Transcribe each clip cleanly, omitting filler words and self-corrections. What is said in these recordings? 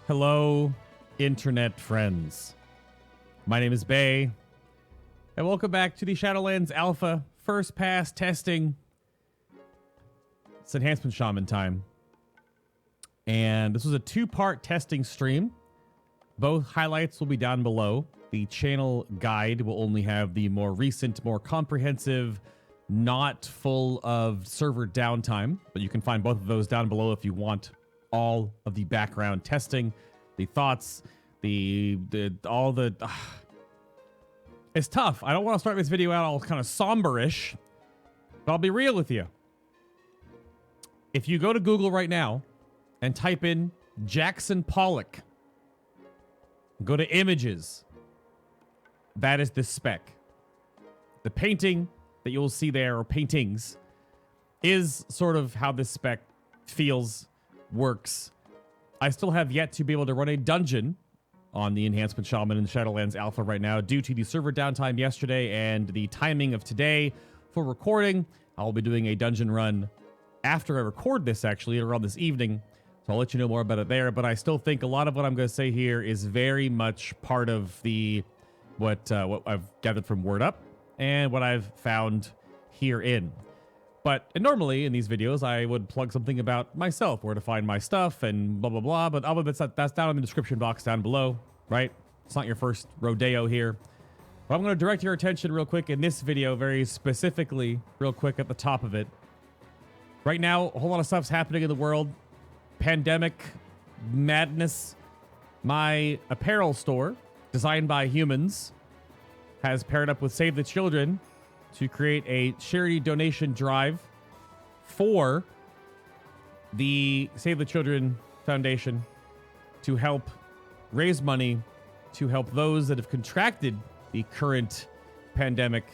Hello, internet friends. My name is Bay, and welcome back to the Shadowlands Alpha First Pass testing. It's Enhancement Shaman time. And this was a two-part testing stream. Both highlights will be down below. The channel guide will only have the more recent, more comprehensive, not full of server downtime, but you can find both of those down below if you want all of the background testing, the thoughts, all the it's tough. I don't want to start this video out all kind of somber-ish, but I'll be real with you. If you go to Google right now and type in Jackson Pollock, go to images, that is the spec. The painting that you'll see there, or paintings, is sort of how this spec feels, works. I still have yet to be able to run a dungeon on the Enhancement Shaman in Shadowlands Alpha right now due to the server downtime yesterday and the timing of today for recording. I'll be doing a dungeon run after I record this, actually, around this evening. So I'll let you know more about it there. But I still think a lot of what I'm going to say here is very much part of the what I've gathered from Wordup and what I've found herein. But normally in these videos, I would plug something about myself, where to find my stuff and blah, blah, blah. But all of that's down in the description box down below, right? It's not your first rodeo here. But I'm going to direct your attention real quick in this video, very specifically, real quick at the top of it. Right now, a whole lot of stuff's happening in the world. Pandemic, madness. My apparel store, DesignByHumans, has paired up with Save the Children to create a charity donation drive for the Save the Children Foundation to help raise money to help those that have contracted the current pandemic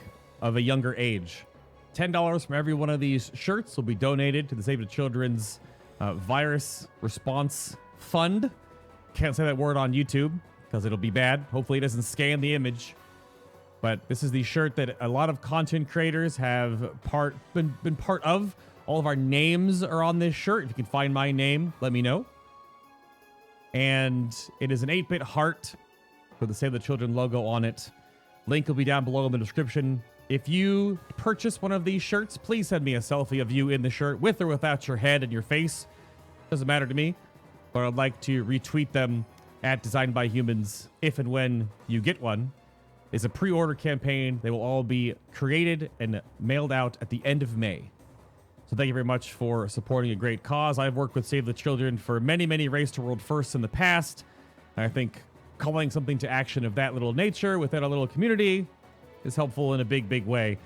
of a younger age. $10 from every one of these shirts will be donated to the Save the Children's virus response fund. Can't say that word on YouTube because it'll be bad. Hopefully it doesn't scan the image. But this is the shirt that a lot of content creators have been part of. All of our names are on this shirt. If you can find my name, let me know. And it is an 8-bit heart with the Save the Children logo on it. Link will be down below in the description. If you purchase one of these shirts, please send me a selfie of you in the shirt, with or without your head and your face. Doesn't matter to me. But I'd like to retweet them at DesignByHumans if and when you get one. It's a pre-order campaign. They will all be created and mailed out at the end of May. So thank you very much for supporting a great cause. I've worked with Save the Children for many, many Race to World Firsts in the past. And I think calling something to action of that little nature within a little community is helpful in a big, big way.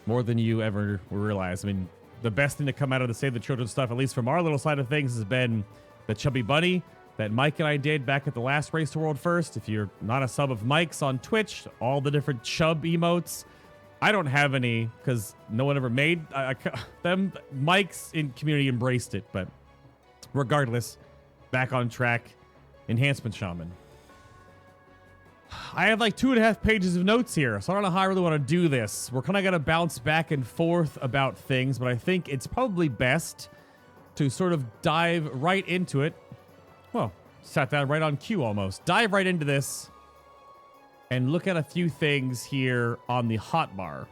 More than you ever realize. I mean, the best thing to come out of the Save the Children stuff, at least from our little side of things, has been the Chubby Bunny that Mike and I did back at the last Race to World First. If you're not a sub of Mike's on Twitch, all the different chub emotes. I don't have any because no one ever made them. Mike's in community embraced it, but regardless, back on track. Enhancement Shaman. I have like 2.5 pages of notes here, so I don't know how I really want to do this. We're kind of going to bounce back and forth about things, but I think it's probably best to sort of dive right into it. Well, sat down right on cue almost. Dive right into this and look at a few things here on the hotbar.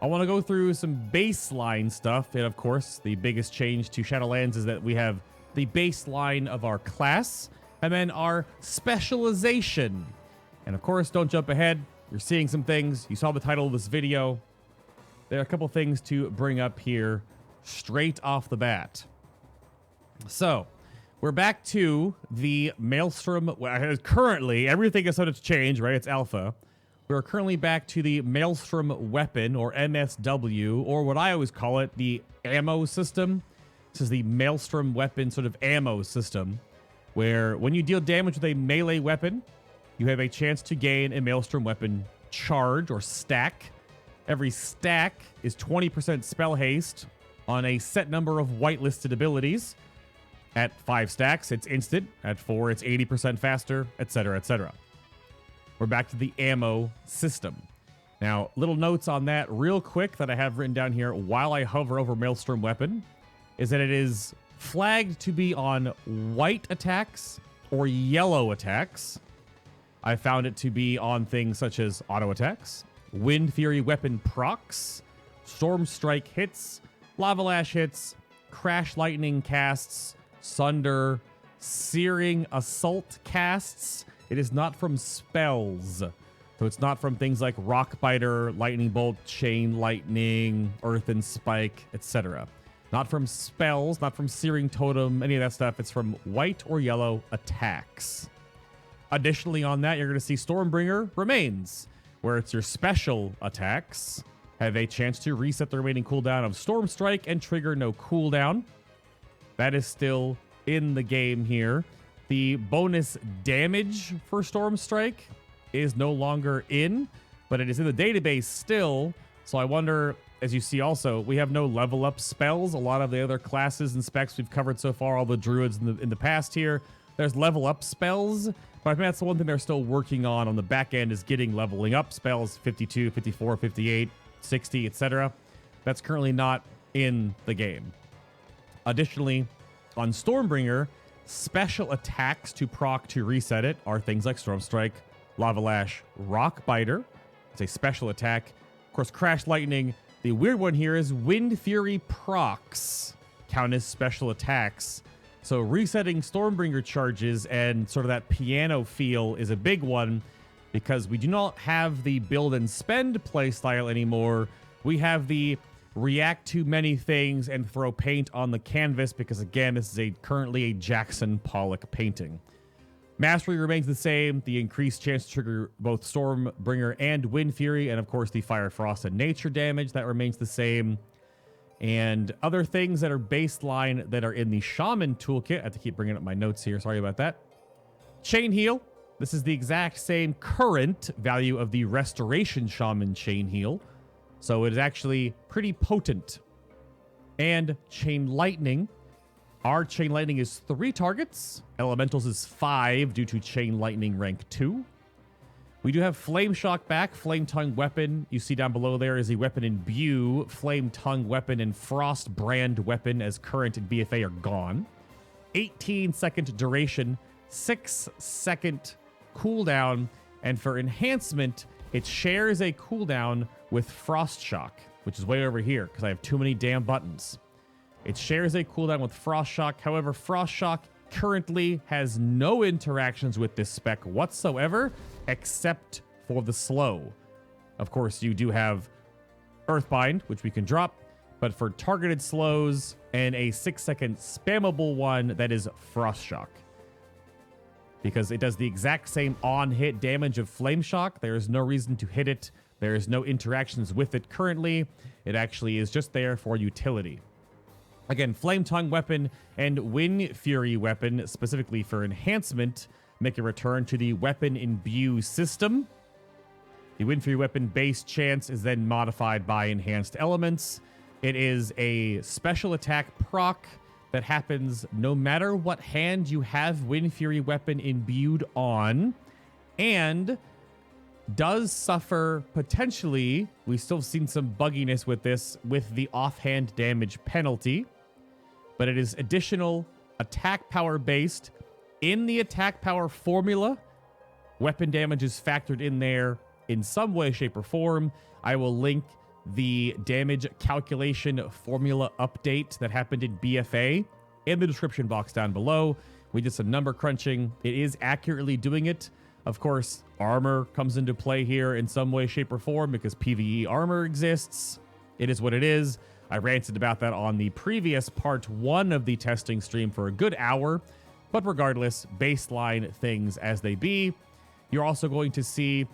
I want to go through some baseline stuff. And of course, the biggest change to Shadowlands is that we have the baseline of our class and then our specialization. And of course, don't jump ahead. You're seeing some things. You saw the title of this video. There are a couple things to bring up here straight off the bat. So we're back to the Maelstrom. Currently, everything is subject to change, right? It's alpha. We're currently back to the Maelstrom weapon, or MSW, or what I always call it, the ammo system. This is the Maelstrom weapon sort of ammo system, where when you deal damage with a melee weapon, you have a chance to gain a Maelstrom weapon charge or stack. Every stack is 20% spell haste on a set number of whitelisted abilities. At 5 stacks, it's instant. At 4, it's 80% faster, etc., etc. We're back to the ammo system. Now, little notes on that real quick that I have written down here while I hover over Maelstrom weapon is that it is flagged to be on white attacks or yellow attacks. I found it to be on things such as auto attacks, Wind Fury weapon procs, Storm Strike hits, Lava Lash hits, Crash Lightning casts, Sunder, Searing Assault casts. It is not from spells. So it's not from things like Rock Biter, Lightning Bolt, Chain Lightning, Earthen Spike, etc. Not from spells, not from Searing Totem, any of that stuff. It's from white or yellow attacks. Additionally on that, you're going to see Stormbringer Remains, where it's your special attacks have a chance to reset the remaining cooldown of Storm Strike and trigger no cooldown. That is still in the game here. The bonus damage for Storm Strike is no longer in, but it is in the database still. So I wonder, as you see also, we have no level up spells. A lot of the other classes and specs we've covered so far, all the druids in the past here, there's level up spells. But I think that's the one thing they're still working on the back end is getting leveling up spells 52, 54, 58, 60, etc. That's currently not in the game. Additionally, on Stormbringer, special attacks to proc to reset it are things like Storm Strike, Lava Lash, Rock Biter. It's a special attack. Of course, Crash Lightning. The weird one here is Wind Fury procs count as special attacks. So resetting Stormbringer charges and sort of that piano feel is a big one because we do not have the build and spend playstyle anymore. We have the react to many things and throw paint on the canvas because, again, this is currently a Jackson Pollock painting. Mastery remains the same. The increased chance to trigger both Stormbringer and Wind Fury, and of course the Fire, Frost, and Nature damage, that remains the same. And other things that are baseline that are in the Shaman toolkit. I have to keep bringing up my notes here. Sorry about that. Chain Heal. This is the exact same current value of the Restoration Shaman Chain Heal. So it is actually pretty potent. And Chain Lightning. Our Chain Lightning is 3 targets. Elementals is 5 due to Chain Lightning rank 2. We do have Flame Shock back. Flame Tongue weapon. You see down below there is a weapon in Imbue. Flame Tongue weapon and Frost Brand weapon as current and BFA are gone. 18-second duration. 6-second cooldown. And for enhancement, it shares a cooldown with Frost Shock, which is way over here because I have too many damn buttons. It shares a cooldown with Frost Shock. However, Frost Shock currently has no interactions with this spec whatsoever, except for the slow. Of course, you do have Earthbind, which we can drop, but for targeted slows and a 6-second spammable one, that is Frost Shock. Because it does the exact same on-hit damage of Flame Shock. There is no reason to hit it. There is no interactions with it currently. It actually is just there for utility. Again, Flame Tongue weapon and Wind Fury weapon, specifically for enhancement, make a return to the weapon imbue system. The Wind Fury weapon base chance is then modified by enhanced elements. It is a special attack proc that happens no matter what hand you have Wind Fury weapon imbued on, and does suffer potentially, we've still seen some bugginess with this, with the offhand damage penalty. But it is additional attack power based. In the attack power formula, weapon damage is factored in there in some way, shape, or form. I will link the damage calculation formula update that happened in BFA in the description box down below. We did some number crunching. It is accurately doing it. Of course, armor comes into play here in some way, shape, or form because PvE armor exists. It is what it is. I ranted about that on the previous part 1 of the testing stream for a good hour. But regardless, baseline things as they be. You're also going to see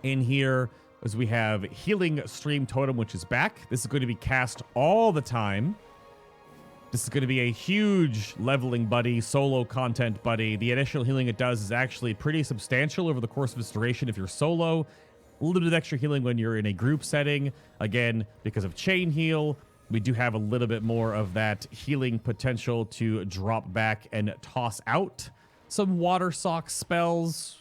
in here as we have Healing Stream Totem, which is back. This is going to be cast all the time. This is going to be a huge leveling buddy, solo content buddy. The initial healing it does is actually pretty substantial over the course of its duration if you're solo. A little bit of extra healing when you're in a group setting. Again, because of Chain Heal, we do have a little bit more of that healing potential to drop back and toss out some Water Sock spells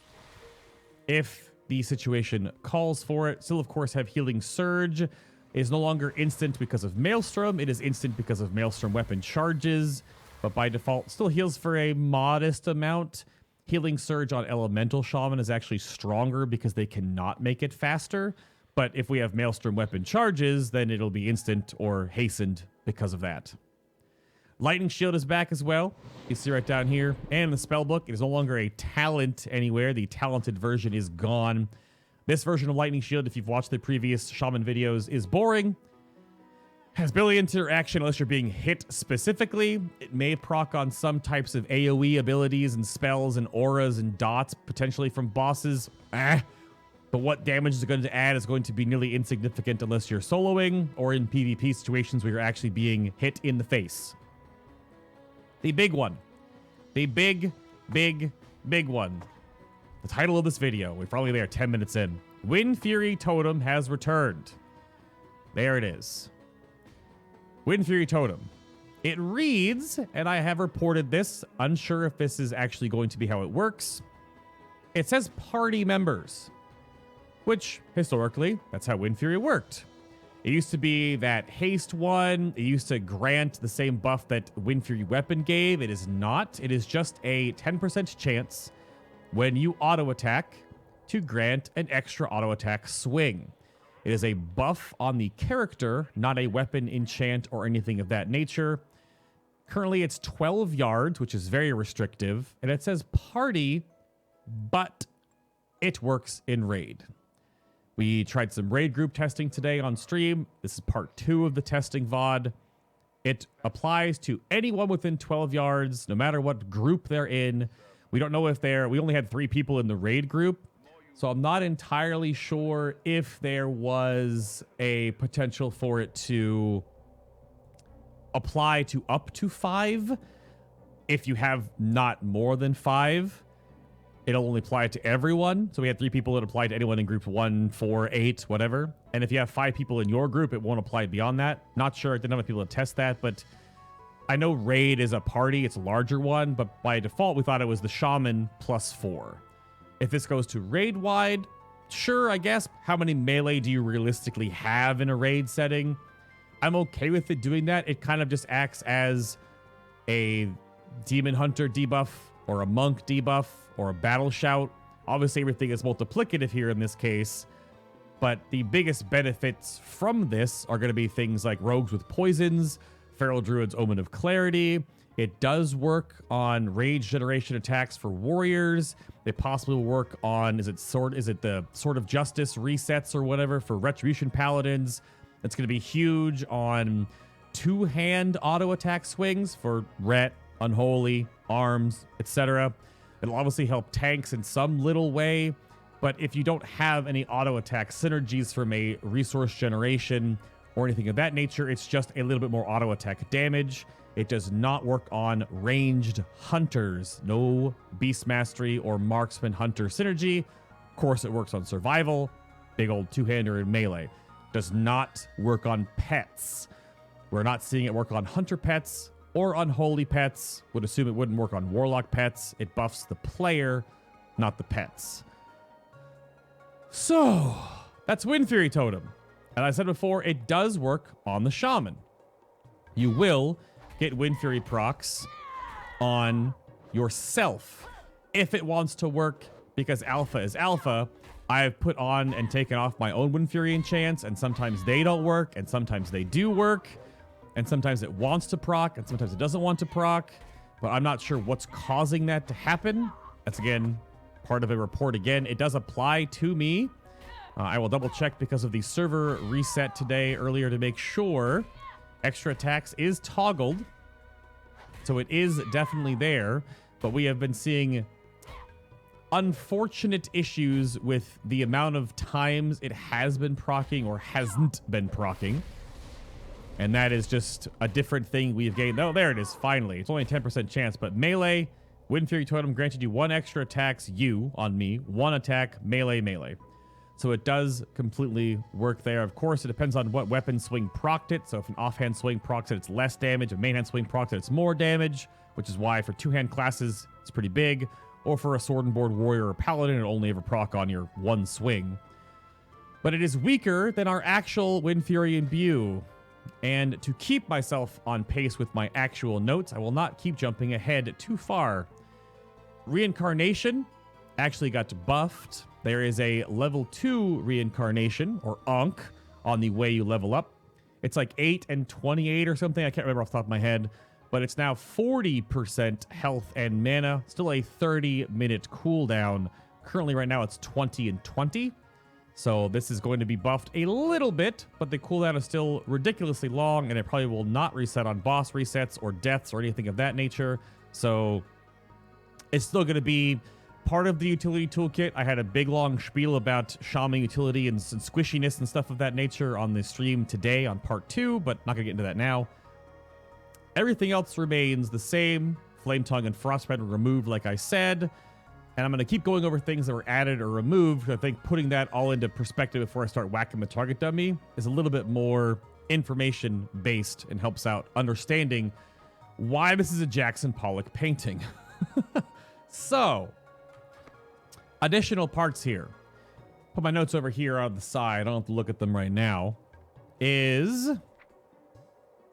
if the situation calls for it. Still, of course, have Healing Surge. It is no longer instant because of Maelstrom. It is instant because of Maelstrom weapon charges. but by default still heals for a modest amount. Healing Surge on Elemental Shaman is actually stronger because they cannot make it faster. But if we have Maelstrom weapon charges, then it'll be instant or hastened because of that. Lightning Shield is back as well. You see right down here. And in the spellbook, it is no longer a talent anywhere. The talented version is gone. This version of Lightning Shield, if you've watched the previous Shaman videos, is boring. Has barely interaction unless you're being hit specifically. It may proc on some types of AoE abilities and spells and auras and dots, potentially from bosses. But what damage is going to add is going to be nearly insignificant unless you're soloing or in PvP situations where you're actually being hit in the face. The big one. The big one. The title of this video. We're probably there 10 minutes in. Windfury Totem has returned. There it is. Windfury Totem. It reads, and I have reported this, unsure if this is actually going to be how it works. It says party members, which historically, that's how Windfury worked. It used to be that haste one. It used to grant the same buff that Windfury weapon gave. It is not. It is just a 10% chance when you auto attack to grant an extra auto attack swing. It is a buff on the character, not a weapon, enchant, or anything of that nature. Currently, it's 12 yards, which is very restrictive. And it says party, but it works in raid. We tried some raid group testing today on stream. This is part 2 of the testing VOD. It applies to anyone within 12 yards, no matter what group they're in. We don't know if we only had 3 people in the raid group. So I'm not entirely sure if there was a potential for it to apply to up to 5. If you have not more than 5, it'll only apply to everyone. So we had 3 people that applied to anyone in group 1, 4, 8, whatever. And if you have 5 people in your group, it won't apply beyond that. Not sure. I didn't have enough people to test that, but I know raid is a party. It's a larger one, but by default, we thought it was the shaman plus 4. If this goes to raid wide, sure, I guess. How many melee do you realistically have in a raid setting? I'm okay with it doing that. It kind of just acts as a demon hunter debuff or a monk debuff or a battle shout. Obviously, everything is multiplicative here in this case, but the biggest benefits from this are going to be things like rogues with poisons, feral druid's omen of clarity. It does work on rage generation attacks for warriors. It possibly will work on, is it the Sword of Justice resets or whatever for retribution paladins. It's going to be huge on 2-hand auto attack swings for Ret, Unholy, Arms, etc. It'll obviously help tanks in some little way, but if you don't have any auto attack synergies from a resource generation or anything of that nature, it's just a little bit more auto attack damage. It does not work on ranged hunters. No beast mastery or marksman hunter synergy. Of course, it works on survival, big old 2-hander and melee. Does not work on pets. We're not seeing it work on hunter pets or unholy pets. Would assume it wouldn't work on warlock pets. It buffs the player, not the pets. So, that's Windfury Totem. And I said before, it does work on the shaman. You will get Windfury procs on yourself if it wants to work, because alpha is alpha. I have put on and taken off my own Windfury enchants, and sometimes they don't work, and sometimes they do work, and sometimes it wants to proc, and sometimes it doesn't want to proc, but I'm not sure what's causing that to happen. That's, again, part of a report again. It does apply to me. I will double check because of the server reset today earlier to make sure extra attacks is toggled. So it is definitely there, but we have been seeing unfortunate issues with the amount of times it has been proccing or hasn't been proccing. And that is just a different thing we've gained. Oh, there it is, finally. It's only a 10% chance, but melee, Windfury Totem granted you 1 extra attacks, on me, 1 attack, melee. So it does completely work there. Of course, it depends on what weapon swing procced it. So if an offhand swing procs it, it's less damage. If a main hand swing procs it, it's more damage, which is why for 2-hand classes, it's pretty big. Or for a sword and board warrior or paladin, it'll only ever proc on your 1 swing. But it is weaker than our actual Windfury Imbue. And to keep myself on pace with my actual notes, I will not keep jumping ahead too far. Reincarnation actually got buffed. There is a level 2 reincarnation, or Ankh, on the way you level up. It's like 8 and 28 or something. I can't remember off the top of my head. But it's now 40% health and mana. Still a 30-minute cooldown. Currently, right now, it's 20 and 20. So this is going to be buffed a little bit, but the cooldown is still ridiculously long, and it probably will not reset on boss resets or deaths or anything of that nature. So it's still going to be part of the utility toolkit. I had a big long spiel about shaman utility and squishiness and stuff of that nature on the stream today on part 2, but not going to get into that now. Everything else remains the same. Flame Tongue and Frostbite were removed, like I said. And I'm going to keep going over things that were added or removed. I think putting that all into perspective before I start whacking the target dummy is a little bit more information-based and helps out understanding why this is a Jackson Pollock painting. So, additional parts here. Put my notes over here on the side. I don't have to look at them right now. Is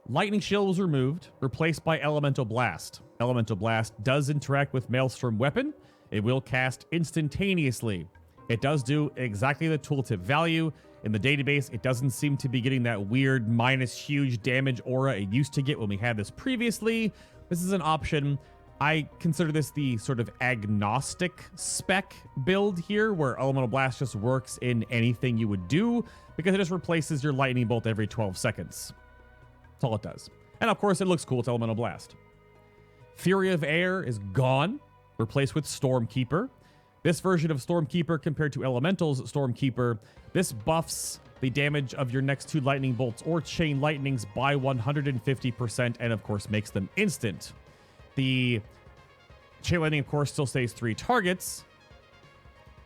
Lightning Shield was removed, replaced by Elemental Blast. Elemental Blast does interact with Maelstrom Weapon. It will cast instantaneously. It does do exactly the tooltip value. In the database, it doesn't seem to be getting that weird minus huge damage aura it used to get when we had this previously. This is an option. I consider this the sort of agnostic spec build here, where Elemental Blast just works in anything you would do, because it just replaces your Lightning Bolt every 12 seconds. That's all it does. And of course, it looks cool. It's Elemental Blast. Fury of Air is gone, replaced with Stormkeeper. This version of Stormkeeper compared to Elemental's Stormkeeper, this buffs the damage of your next 2 lightning bolts or chain lightnings by 150%, and of course makes them instant. The chain lightning, of course, still stays 3 targets.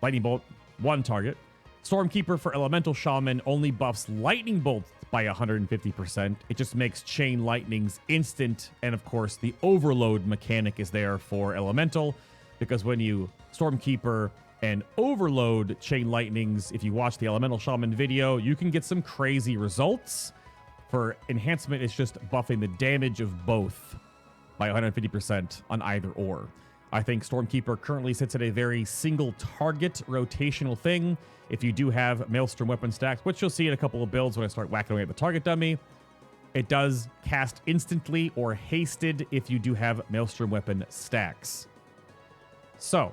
Lightning bolt, 1 target. Stormkeeper for Elemental Shaman only buffs lightning bolts by 150%. It just makes chain lightnings instant, and of course the overload mechanic is there for Elemental, because when you Stormkeeper and overload chain lightnings, if you watch the Elemental Shaman video, you can get some crazy results. For Enhancement, it's just buffing the damage of both by 150% on either or. I think Stormkeeper currently sits at a very single target rotational thing. If you do have Maelstrom weapon stacks, which you'll see in a couple of builds when I start whacking away at the target dummy, it does cast instantly or hasted if you do have Maelstrom weapon stacks. So,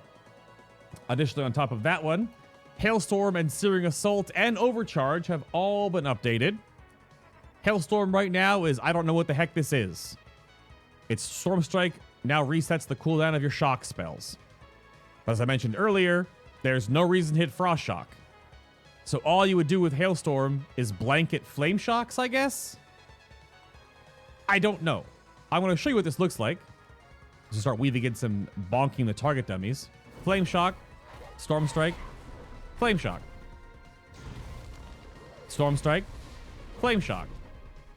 additionally on top of that one, Hailstorm and Searing Assault and Overcharge have all been updated. Hailstorm right now is, I don't know what the heck this is. Its Storm Strike now resets the cooldown of your shock spells. But as I mentioned earlier, there's no reason to hit Frost Shock. So all you would do with Hailstorm is blanket Flame Shocks, I guess? I don't know. I'm going to show you what this looks like. Let's start weaving in some bonking the target dummies. Flame Shock, Storm Strike, Flame Shock. Storm Strike, Flame Shock.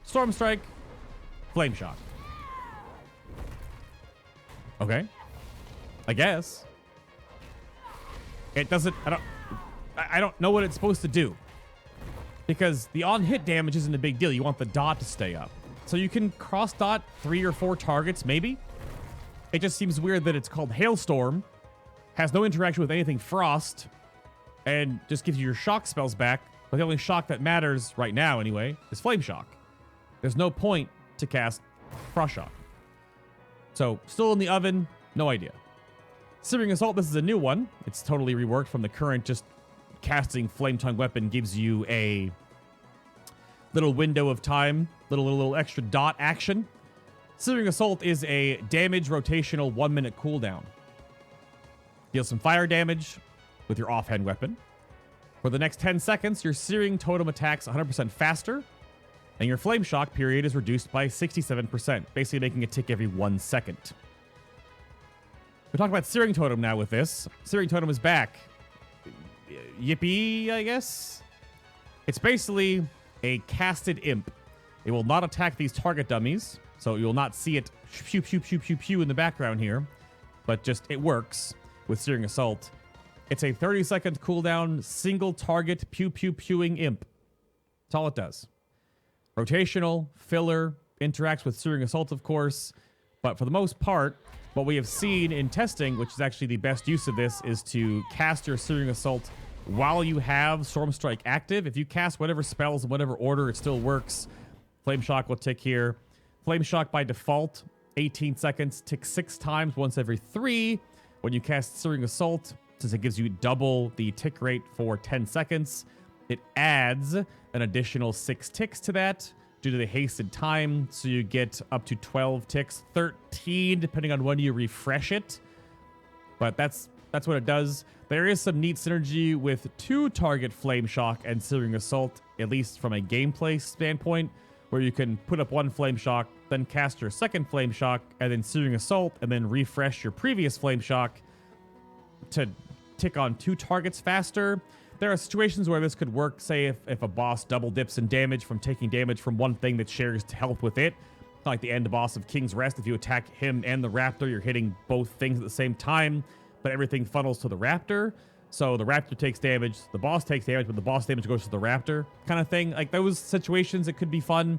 Storm Strike, Flame Shock. Okay. I guess. It doesn't, I don't know what it's supposed to do. Because the on-hit damage isn't a big deal. You want the dot to stay up. So you can cross-dot 3 or 4 targets, maybe. It just seems weird that it's called Hailstorm, has no interaction with anything Frost, and just gives you your shock spells back. But the only shock that matters, right now anyway, is Flame Shock. There's no point to cast Frost Shock. So, still in the oven, no idea. Searing Assault, this is a new one. It's totally reworked from the current, just casting Flame Tongue weapon gives you a little window of time, little extra dot action. Searing Assault is a damage rotational 1-minute cooldown. Deal some fire damage with your offhand weapon. For the next 10 seconds, your Searing Totem attacks 100% faster, and your Flame Shock period is reduced by 67%, basically making it tick every 1 second. We're talking about Searing Totem now with this. Searing Totem is back. Yippee, I guess? It's basically a casted imp. It will not attack these target dummies, so you'll not see it pew, pew, pew, pew, pew in the background here, but just it works with Searing Assault. It's a 30-second cooldown, single target, pew, pew, pewing imp. That's all it does. rotational, filler, interacts with Searing Assault, of course. But for the most part, what we have seen in testing, which is actually the best use of this, is to cast your Searing Assault while you have Storm Strike active. If you cast whatever spells in whatever order, it still works. Flame Shock will tick here. Flame Shock by default, 18 seconds, ticks 6 times, once every 3. When you cast Searing Assault, since it gives you double the tick rate for 10 seconds, it adds an additional 6 ticks to that due to the hasted time. So you get up to 12 ticks, 13 depending on when you refresh it. But that's what it does. There is some neat synergy with 2-target Flame Shock and Searing Assault, at least from a gameplay standpoint, where you can put up 1 Flame Shock, then cast your second Flame Shock, and then Searing Assault, and then refresh your previous Flame Shock to tick on 2 targets faster. There are situations where this could work, say if a boss double dips in damage from taking damage from one thing that shares health with it. Like the end boss of King's Rest, if you attack him and the Raptor, you're hitting both things at the same time, but everything funnels to the Raptor. So the Raptor takes damage, the boss takes damage, but the boss damage goes to the Raptor kind of thing. Like those situations, it could be fun.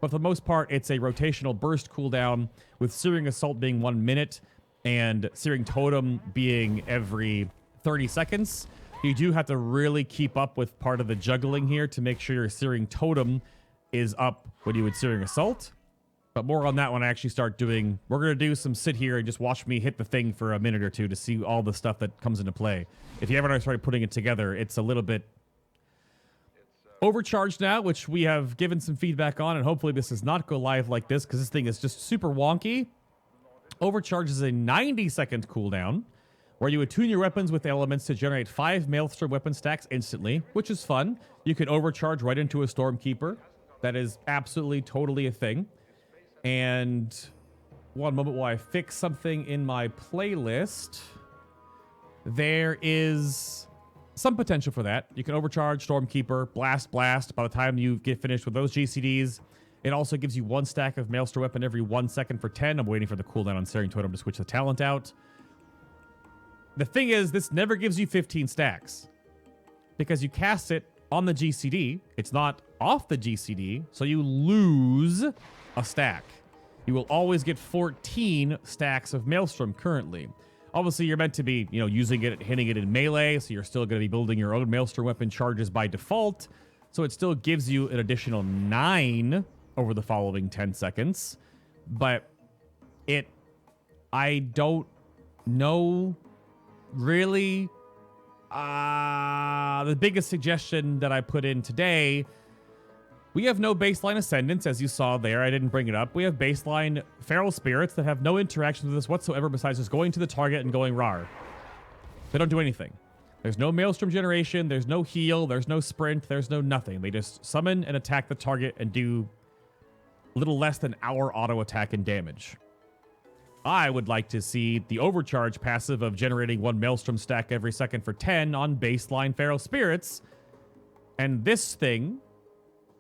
But for the most part, it's a rotational burst cooldown with Searing Assault being 1 minute and Searing Totem being every 30 seconds. You do have to really keep up with part of the juggling here to make sure your Searing Totem is up when you would Searing Assault. But more on that when I actually start doing... We're going to do some sit here and just watch me hit the thing for a minute or two to see all the stuff that comes into play. If you haven't started putting it together, it's a little bit overcharged now, which we have given some feedback on, and hopefully this does not go live like this because this thing is just super wonky. Overcharge is a 90-second cooldown where you attune your weapons with elements to generate 5 Maelstrom weapon stacks instantly, which is fun. You can overcharge right into a Stormkeeper. That is absolutely, totally a thing. And one moment while I fix something in my playlist. There is some potential for that. You can overcharge Stormkeeper, Blast. By the time you get finished with those GCDs, it also gives you 1 stack of Maelstrom weapon every 1 second for 10. I'm waiting for the cooldown on Searing Totem to switch the talent out. The thing is, this never gives you 15 stacks because you cast it on the GCD. It's not off the GCD, so you lose a stack. You will always get 14 stacks of Maelstrom currently. Obviously, you're meant to be, using it, hitting it in melee, so you're still going to be building your own Maelstrom weapon charges by default. So it still gives you an additional 9 over the following 10 seconds. But I don't know really. The biggest suggestion that I put in today, we have no baseline Ascendants, as you saw there. I didn't bring it up. We have baseline Feral Spirits that have no interactions with us whatsoever besides just going to the target and going rawr. They don't do anything. There's no Maelstrom generation. There's no heal. There's no sprint. There's no nothing. They just summon and attack the target and do a little less than our auto attack and damage. I would like to see the overcharge passive of generating 1 Maelstrom stack every second for 10 on baseline Feral Spirits. And this thing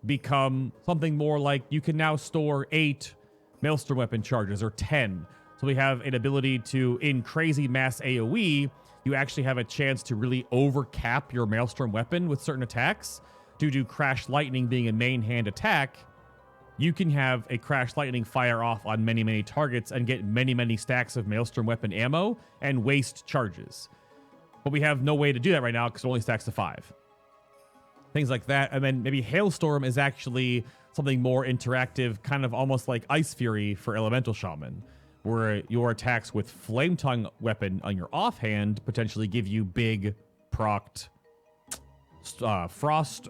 become something more like you can now store 8 Maelstrom weapon charges or 10. So we have an ability to, in crazy mass AoE, you actually have a chance to really overcap your Maelstrom weapon with certain attacks. Due to Crash Lightning being a main hand attack, you can have a Crash Lightning fire off on many, many targets and get many, many stacks of Maelstrom weapon ammo and waste charges. But we have no way to do that right now because it only stacks to 5. Things like that. And then maybe Hailstorm is actually something more interactive, kind of almost like Ice Fury for Elemental Shaman, where your attacks with Flame Tongue weapon on your offhand potentially give you big procced frost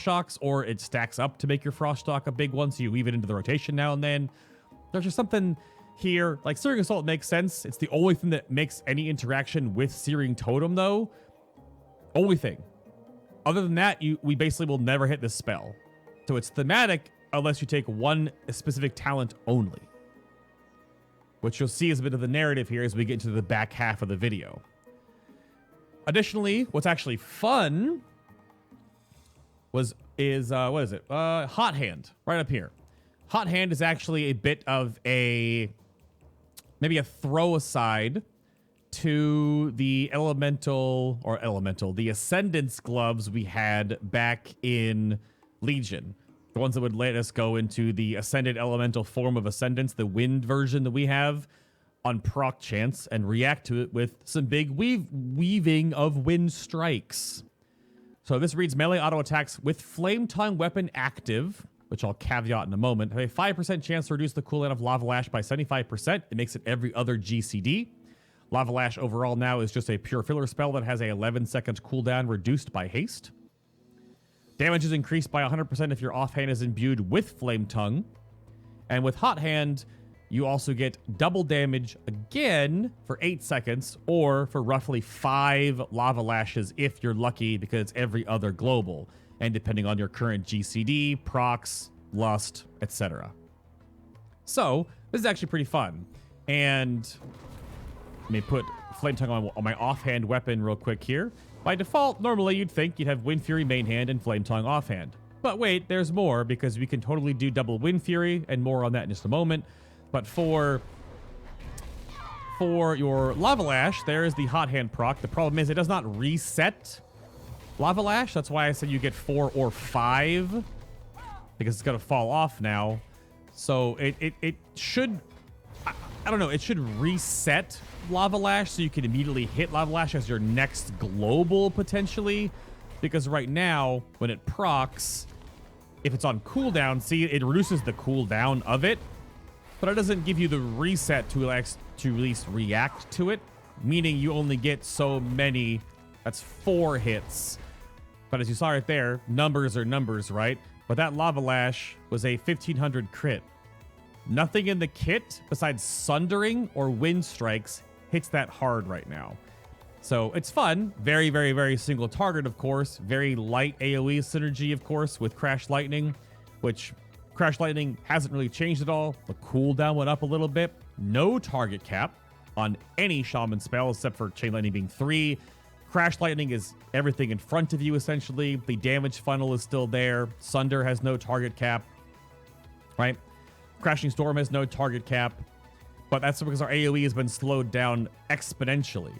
shocks, or it stacks up to make your frost shock a big one, so you weave it into the rotation now and then. There's just something here, like Searing Assault makes sense. It's the only thing that makes any interaction with Searing Totem, though. Only thing. Other than that, we basically will never hit this spell. So it's thematic unless you take one specific talent only, which you'll see is a bit of the narrative here as we get into the back half of the video. Additionally, what's actually fun is Hot Hand, right up here. Hot Hand is actually a bit of maybe a throw aside to the the Ascendance gloves we had back in Legion. The ones that would let us go into the Ascended Elemental form of Ascendance, the wind version that we have, on proc chance and react to it with some big weaving of wind strikes. So this reads melee auto attacks with Flame Tongue weapon active, which I'll caveat in a moment, have a 5% chance to reduce the cooldown of Lava Lash by 75%. It makes it every other GCD. Lava Lash overall now is just a pure filler spell that has a 11-second cooldown reduced by haste. Damage is increased by 100% if your offhand is imbued with Flame Tongue. And with Hot Hand, you also get double damage again for 8 seconds, or for roughly 5 Lava Lashes if you're lucky, because it's every other global. And depending on your current GCD, procs, lust, etc. So, this is actually pretty fun. And let me put Flame Tongue on my offhand weapon real quick here. By default, normally you'd think you'd have Windfury main hand and Flame Tongue offhand. But wait, there's more, because we can totally do double Windfury, and more on that in just a moment. But for your Lava Lash, there is the Hot Hand proc. The problem is it does not reset Lava Lash. That's why I said you get 4 or 5, because it's going to fall off now. So it should, I don't know, it should reset Lava Lash so you can immediately hit Lava Lash as your next global, potentially. Because right now, when it procs, if it's on cooldown, see, it reduces the cooldown of it, but it doesn't give you the reset to at least react to it, meaning you only get so many. That's 4 hits. But as you saw right there, numbers are numbers, right? But that Lava Lash was a 1500 crit. Nothing in the kit besides Sundering or Wind Strikes hits that hard right now. So it's fun. Very, very, very single target, of course. Very light AoE synergy, of course, with Crash Lightning, which Crash Lightning hasn't really changed at all. The cooldown went up a little bit. No target cap on any Shaman spell except for Chain Lightning being 3. Crash Lightning is everything in front of you, essentially. The damage funnel is still there. Sunder has no target cap, right? Crashing Storm has no target cap, but that's because our AoE has been slowed down exponentially.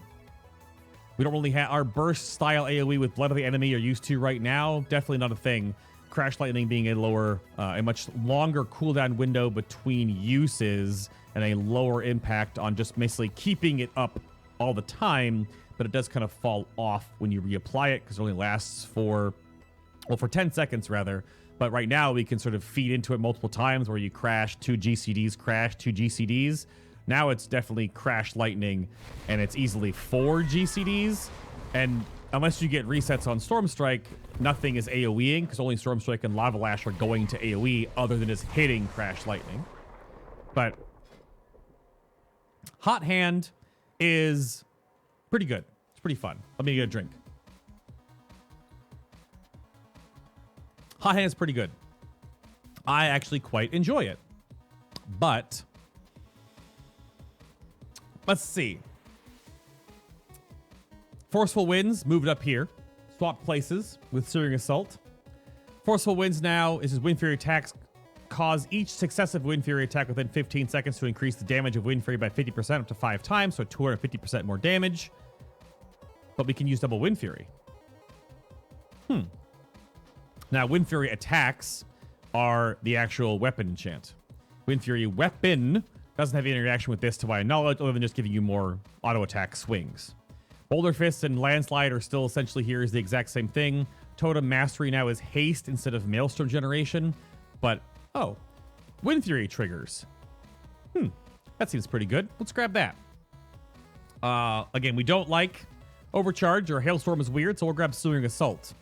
We don't really have our burst style AoE with Blood of the Enemy you're used to right now. Definitely not a thing. Crash Lightning being a much longer cooldown window between uses and a lower impact on just basically keeping it up all the time, but it does kind of fall off when you reapply it because it only lasts for 10 seconds rather. But right now we can sort of feed into it multiple times where you crash 2 GCDs, crash 2 GCDs. Now it's definitely Crash Lightning, and it's easily 4 GCDs. And unless you get resets on Storm Strike, nothing is AoEing, because only Storm Strike and Lava Lash are going to AoE other than just hitting Crash Lightning. But Hot Hand is pretty good. It's pretty fun. Let me get a drink. Hot Hand is pretty good. I actually quite enjoy it. But let's see. Forceful Winds moved up here. Swapped places with Searing Assault. Forceful Winds now is Windfury attacks cause each successive Windfury attack within 15 seconds to increase the damage of Windfury by 50% up to 5 times, so 250% more damage. But we can use double Windfury. Now, Windfury attacks are the actual weapon enchant. Windfury weapon doesn't have any interaction with this to my knowledge, other than just giving you more auto attack swings. Boulder Fist and Landslide are still essentially here as the exact same thing. Totem Mastery now is haste instead of Maelstrom generation. But, oh, Windfury triggers. That seems pretty good. Let's grab that. Again, we don't like Overcharge or Hailstorm is weird, so we'll grab Searing Assault.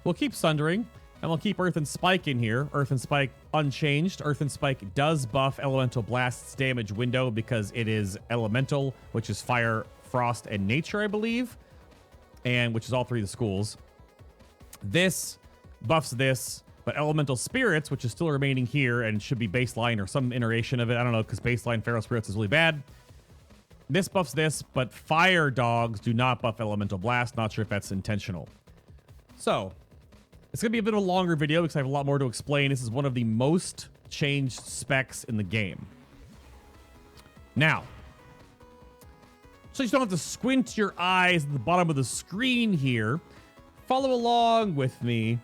We'll keep Sundering, and we'll keep Earth and Spike in here. Earth and Spike unchanged. Earth and Spike does buff Elemental Blast's damage window because it is Elemental, which is Fire, Frost, and Nature, I believe, and which is all 3 of the schools. This buffs this, but Elemental Spirits, which is still remaining here and should be baseline or some iteration of it. I don't know, because baseline Feral Spirits is really bad. This buffs this, but Fire Dogs do not buff Elemental Blast. Not sure if that's intentional. So it's going to be a bit of a longer video because I have a lot more to explain. This is one of the most changed specs in the game. Now, so you don't have to squint your eyes at the bottom of the screen here. Follow along with me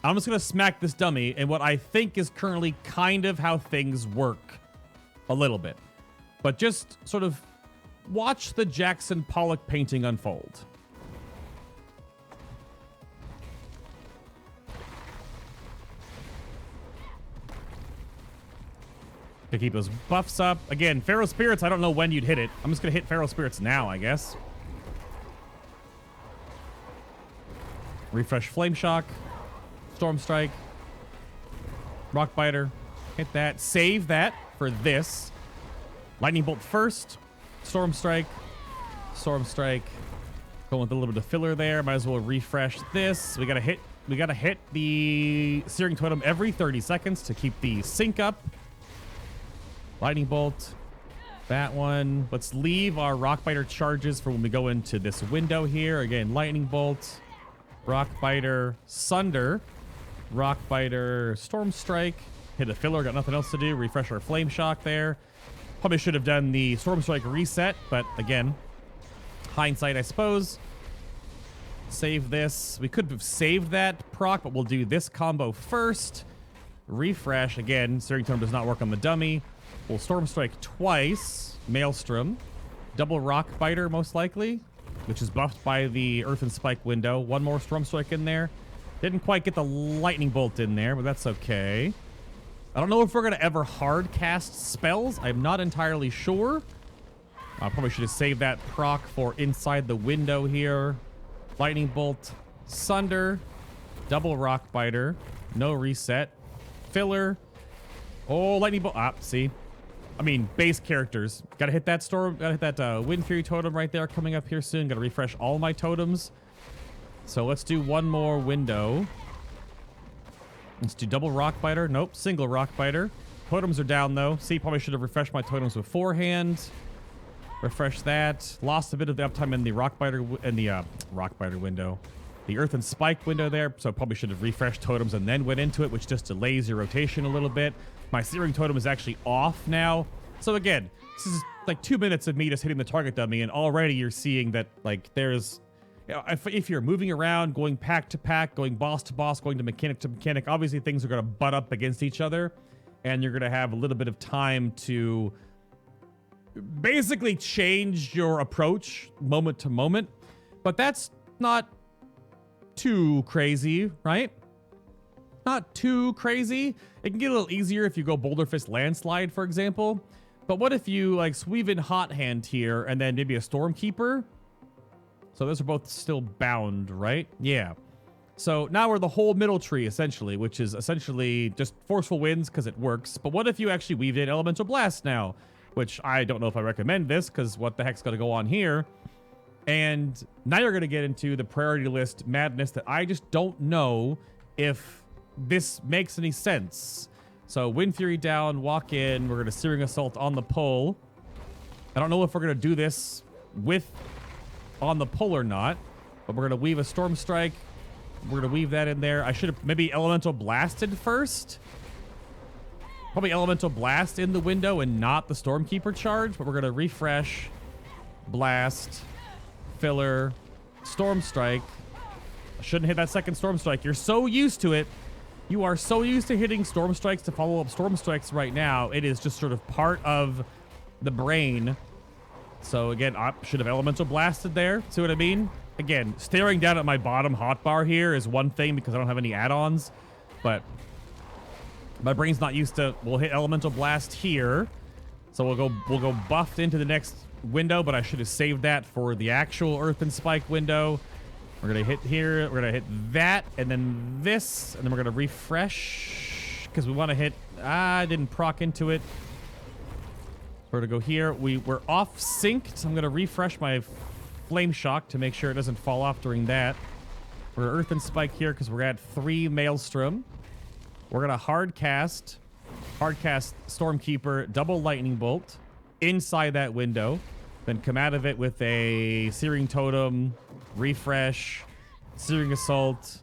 I'm just going to smack this dummy in what I think is currently kind of how things work a little bit. But just sort of watch the Jackson Pollock painting unfold. To keep those buffs up. Again, Feral Spirits, I don't know when you'd hit it. I'm just going to hit Feral Spirits now, I guess. Refresh Flame Shock. Storm Strike. Rock Biter. Hit that. Save that for this. Lightning Bolt first. Storm Strike. Storm Strike. Going with a little bit of filler there. Might as well refresh this. We gotta hit the Searing Totem every 30 seconds to keep the sync up. Lightning Bolt. That one. Let's leave our Rock Biter charges for when we go into this window here. Again, Lightning Bolt. Rock Biter. Sunder. Rock Biter. Storm Strike. Hit a filler. Got nothing else to do. Refresh our Flame Shock there. Probably should have done the Storm Strike reset, but again, hindsight, I suppose. Save this. We could have saved that proc, but we'll do this combo first. Refresh. Again, Searing Totem does not work on the dummy. We'll Storm Strike twice. Maelstrom. Double Rock Biter, most likely, which is buffed by the Earth and Spike window. One more Storm Strike in there. Didn't quite get the Lightning Bolt in there, but that's okay. I don't know if we're going to ever hard cast spells. I'm not entirely sure. I probably should have saved that proc for inside the window here. Lightning Bolt. Sunder. Double Rock Biter. No reset. Filler. Oh, Lightning Bolt. Ah, see. I mean, base characters. Gotta hit that storm. Gotta hit that Windfury totem right there coming up here soon. Gotta refresh all my totems. So let's do one more window. Let's do double Rock Biter. Nope, single Rock Biter. Totems are down though. See, probably should have refreshed my totems beforehand. Refresh that. Lost a bit of the uptime in the Rock Biter and the Rock Biter window. The Earth and Spike window there. So probably should have refreshed totems and then went into it, which just delays your rotation a little bit. My Searing Totem is actually off now. So again, this is like 2 minutes of me just hitting the target dummy, and already you're seeing that like there's, you know, if you're moving around, going pack to pack, going boss to boss, going to mechanic, obviously things are going to butt up against each other, and you're going to have a little bit of time to basically change your approach moment to moment. But that's not too crazy, right? Not too crazy. It can get a little easier if you go Boulder Fist Landslide, for example. But what if you like sweep in Hot Hand here and then maybe a Stormkeeper? So those are both still bound, right? Yeah. So now we're the whole middle tree, essentially, which is essentially just Forceful Winds because it works. But what if you actually weaved in Elemental Blast now? Which I don't know if I recommend this because what the heck's going to go on here? And now you're going to get into the priority list madness that I just don't know if this makes any sense. So Windfury down, walk in. We're going to Searing Assault on the pull. I don't know if we're going to do this with on the pull or not, but we're going to weave a Storm Strike. We're going to weave that in there. I should have maybe Elemental Blasted first. Probably Elemental Blast in the window and not the Stormkeeper charge, but we're going to refresh, blast, filler, Storm Strike. I shouldn't hit that second Storm Strike. You're so used to it. You are so used to hitting Storm Strikes to follow up Storm Strikes right now. It is just sort of part of the brain. So again, I should have Elemental Blasted there. See what I mean? Again, staring down at my bottom hotbar here is one thing because I don't have any add-ons, but my brain's not used to. We'll hit Elemental Blast here, so we'll go buffed into the next window. But I should have saved that for the actual Earth and Spike window. We're gonna hit here. We're gonna hit that, and then this, and then we're gonna refresh because we want to hit. I didn't proc into it. We're gonna go here. We're off synced, so I'm gonna refresh my Flame Shock to make sure it doesn't fall off during that. We're Earth and Spike here because we're at 3 Maelstrom. We're gonna hard cast Stormkeeper, double Lightning Bolt inside that window, then come out of it with a Searing Totem, refresh, Searing Assault,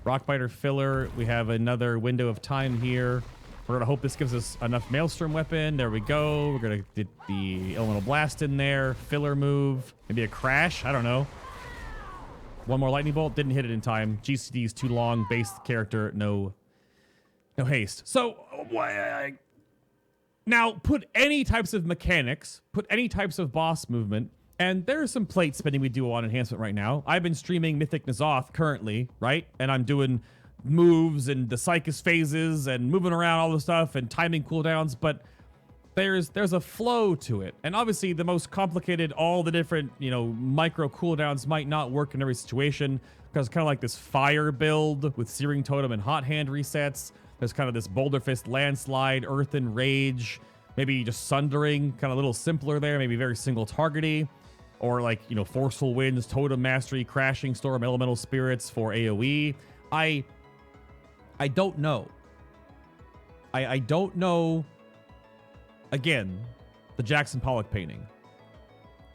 Rockbiter filler. We have another window of time here. We're gonna hope this gives us enough Maelstrom weapon. There we go. We're gonna get the Elemental Blast in there, filler move, maybe a crash. I don't know. One more lightning bolt. Didn't hit it in time. GCD is too long. Base character, no haste. So, now put any types of mechanics, put any types of boss movement, and there's some plate spinning we do on enhancement right now. I've been streaming Mythic N'Zoth currently, right? And I'm doing moves and the Psychus phases and moving around all the stuff and timing cooldowns, but there's a flow to it. And obviously the most complicated, all the different, micro cooldowns might not work in every situation, because kind of like this fire build with Searing Totem and Hot Hand resets. There's kind of this Boulder Fist Landslide, Earth and Rage, maybe just Sundering, kind of a little simpler there, maybe very single targety. Or like, Forceful Winds, Totem Mastery, Crashing Storm, Elemental Spirits for AoE. I don't know. I don't know, again, the Jackson Pollock painting.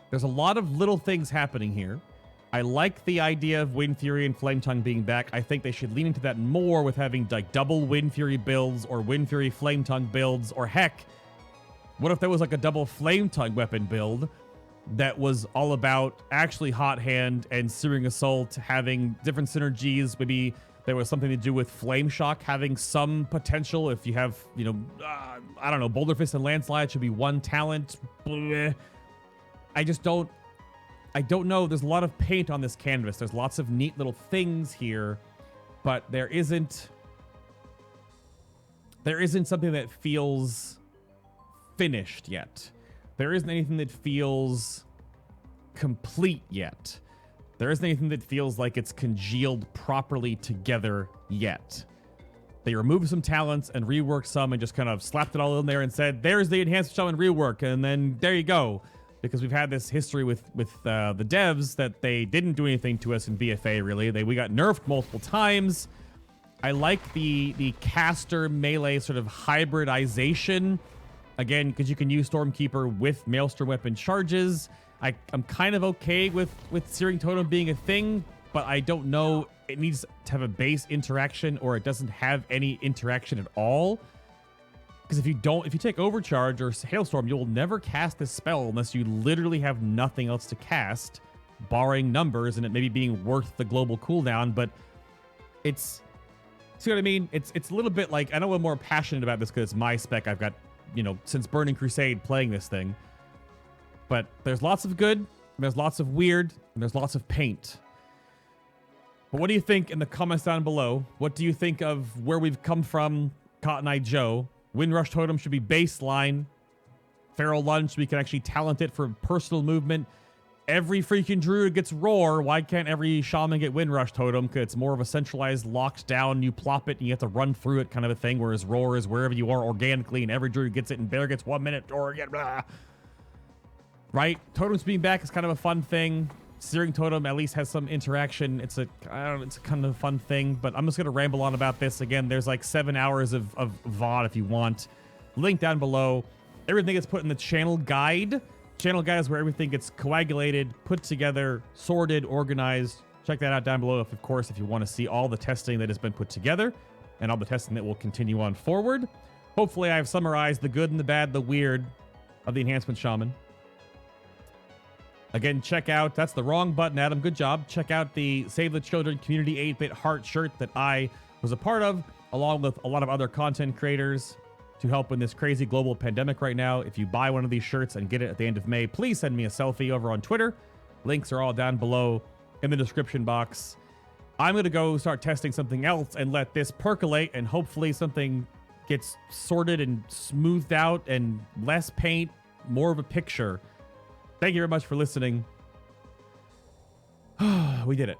There's a lot of little things happening here. I like the idea of Windfury and Flametongue being back. I think they should lean into that more with having like double Windfury builds or Windfury Flametongue builds, or heck, what if there was like a double Flametongue weapon build that was all about actually Hot Hand and Searing Assault having different synergies? Maybe there was something to do with Flame Shock having some potential. If you have, I don't know, Boulder Fist and Landslide should be one talent. I don't know. There's a lot of paint on this canvas. There's lots of neat little things here, but there isn't something that feels finished yet. There isn't anything that feels complete yet. There isn't anything that feels like it's congealed properly together yet. They removed some talents and reworked some and just kind of slapped it all in there and said, there's the Enhancement Shaman rework, and then there you go. Because we've had this history with the devs that they didn't do anything to us in BFA, really. We got nerfed multiple times. I like the caster melee sort of hybridization. Again, because you can use Stormkeeper with Maelstrom weapon charges. I'm kind of okay with Searing Totem being a thing, but I don't know. It needs to have a base interaction, or it doesn't have any interaction at all. Because if you take Overcharge or Hailstorm, you'll never cast this spell unless you literally have nothing else to cast, barring numbers and it maybe being worth the global cooldown. But it's, see what I mean? It's a little bit like, I know I'm more passionate about this because it's my spec. I've got, since Burning Crusade playing this thing. But there's lots of good, there's lots of weird, and there's lots of paint. But what do you think in the comments down below? What do you think of where we've come from, Cotton Eye Joe? Windrush Totem should be baseline. Feral Lunge, we can actually talent it for personal movement. Every freaking druid gets Roar. Why can't every shaman get Windrush Totem? Because it's more of a centralized, locked down, you plop it and you have to run through it kind of a thing, whereas Roar is wherever you are organically and every druid gets it and Bear gets 1 minute or again, blah. Right? Totems being back is kind of a fun thing. Searing Totem at least has some interaction. It's a kind of a fun thing, but I'm just going to ramble on about this. Again, there's like 7 hours of VOD if you want. Link down below. Everything gets put in the channel guide. Channel guide is where everything gets coagulated, put together, sorted, organized. Check that out down below, of course, if you want to see all the testing that has been put together and all the testing that will continue on forward. Hopefully, I've summarized the good and the bad, the weird of the Enhancement Shaman. Again, check out, that's the wrong button, Adam. Good job. Check out the Save the Children Community 8-Bit Heart shirt that I was a part of, along with a lot of other content creators to help in this crazy global pandemic right now. If you buy one of these shirts and get it at the end of May, please send me a selfie over on Twitter. Links are all down below in the description box. I'm going to go start testing something else and let this percolate, and hopefully something gets sorted and smoothed out and less paint, more of a picture. Thank you very much for listening. We did it.